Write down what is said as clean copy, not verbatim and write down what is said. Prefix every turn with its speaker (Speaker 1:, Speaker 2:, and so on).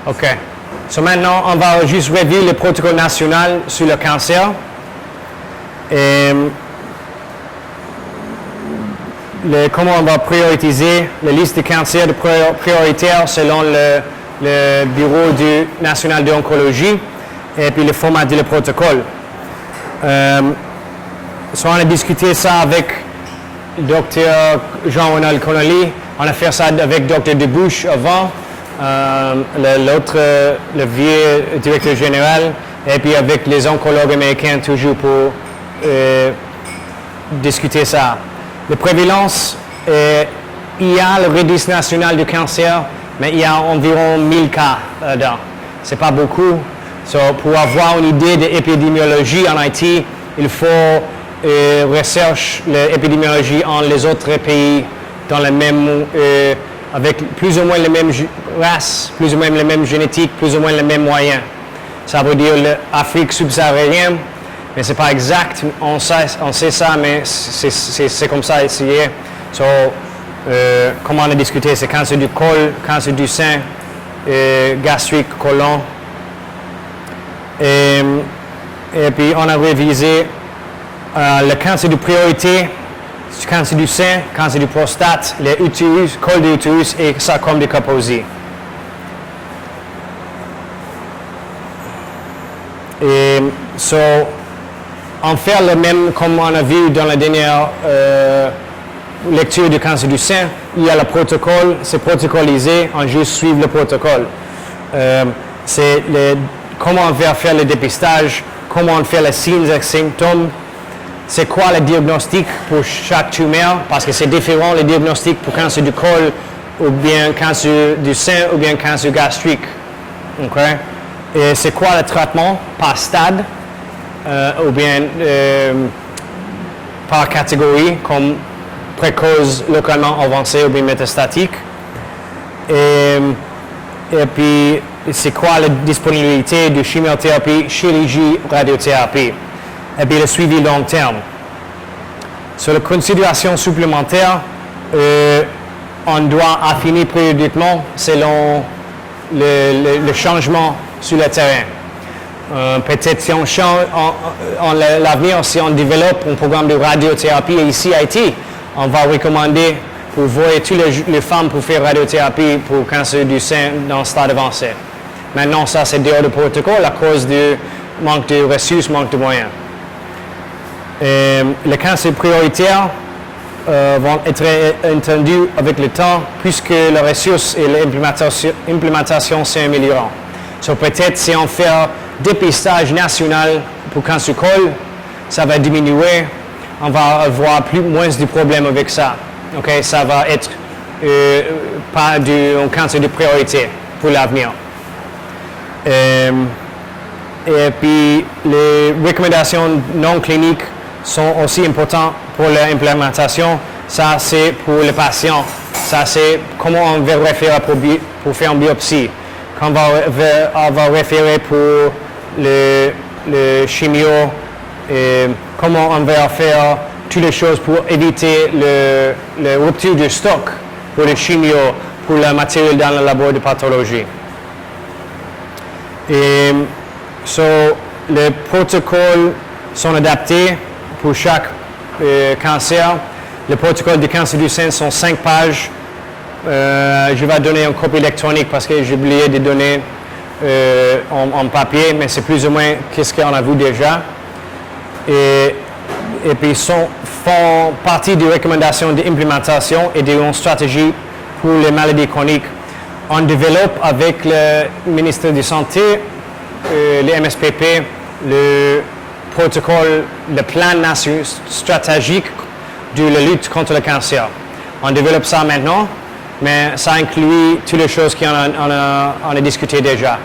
Speaker 1: OK. So maintenant, on va juste revoir le protocole national sur le cancer. Et comment on va prioriser la liste de cancers prioritaires selon le Bureau national d'oncologie et puis le format du protocole. So on a discuté ça avec le docteur Jean-Ronald Connolly. On a fait ça avec Dr. Debouche avant, le vieux directeur général, et puis avec les oncologues américains toujours pour discuter ça. La prévalence, il y a le registre national du cancer, mais il y a environ 1000 cas dedans. C'est pas beaucoup. So, pour avoir une idée de l'épidémiologie en Haïti, il faut rechercher l'épidémiologie en les autres pays dans le même, avec plus ou moins les mêmes races, plus ou moins les mêmes génétiques, plus ou moins les mêmes moyens. Ça veut dire l'Afrique subsaharienne, mais c'est pas exact. On sait ça, mais c'est comme ça ici. So, comme on a discuté, c'est cancer du col, cancer du sein, gastrique, côlon. Et puis on a révisé le cancer de priorité, le cancer du sein, le cancer du prostate, les utérus, col de l'utérus et sarcome de Kaposi. Et so, on fait le même comme on a vu dans la dernière lecture du cancer du sein. Il y a le protocole, c'est protocolisé, on juste suit le protocole. C'est comment on va faire le dépistage, comment on fait les signes et symptômes, c'est quoi le diagnostic pour chaque tumeur, parce que c'est différent le diagnostic pour cancer du col, ou bien cancer du sein, ou bien cancer gastrique. Okay? Et c'est quoi le traitement par stade, ou bien par catégorie, comme précoce, localement avancé ou bien métastatique. Et puis, c'est quoi la disponibilité de chimiothérapie, chirurgie, radiothérapie. Et puis, le suivi long terme. Sur la considération supplémentaire, on doit affiner périodiquement selon le changement sur le terrain. Peut-être si on change, l'avenir, si on développe un programme de radiothérapie ici à Haïti, on va recommander pour voir toutes les femmes pour faire radiothérapie pour cancer du sein dans le stade avancé. Maintenant, ça, c'est dehors du protocole à cause du manque de ressources, manque de moyens. Les cancers prioritaires vont être entendus avec le temps puisque les ressources et l'implémentation s'améliorent. So, peut-être si on fait un dépistage national pour cancer du col, ça va diminuer. On va avoir moins de problèmes avec ça. Okay? Ça va être pas un cancer de priorité pour l'avenir. Et puis, les recommandations non cliniques sont aussi importantes pour l'implémentation. Ça, c'est pour les patients. Ça, c'est comment on va référer pour faire une biopsie. Quand on va référer pour le chimio, et comment on va faire toutes les choses pour éviter le rupture de stock pour le chimio, pour le matériel dans le labo de pathologie. Et les protocoles sont adaptés pour chaque cancer. Les protocoles de cancer du sein sont 5 pages. Je vais donner une copie électronique parce que j'ai oublié de donner en papier, mais c'est plus ou moins ce qu'on a vu déjà. Et puis font partie des recommandations d'implémentation et d'une stratégie pour les maladies chroniques. On développe avec le ministère de la Santé, le MSPP, le protocole, le plan national stratégique de la lutte contre le cancer. On développe ça maintenant, mais ça inclut toutes les choses qu'on a discutées déjà.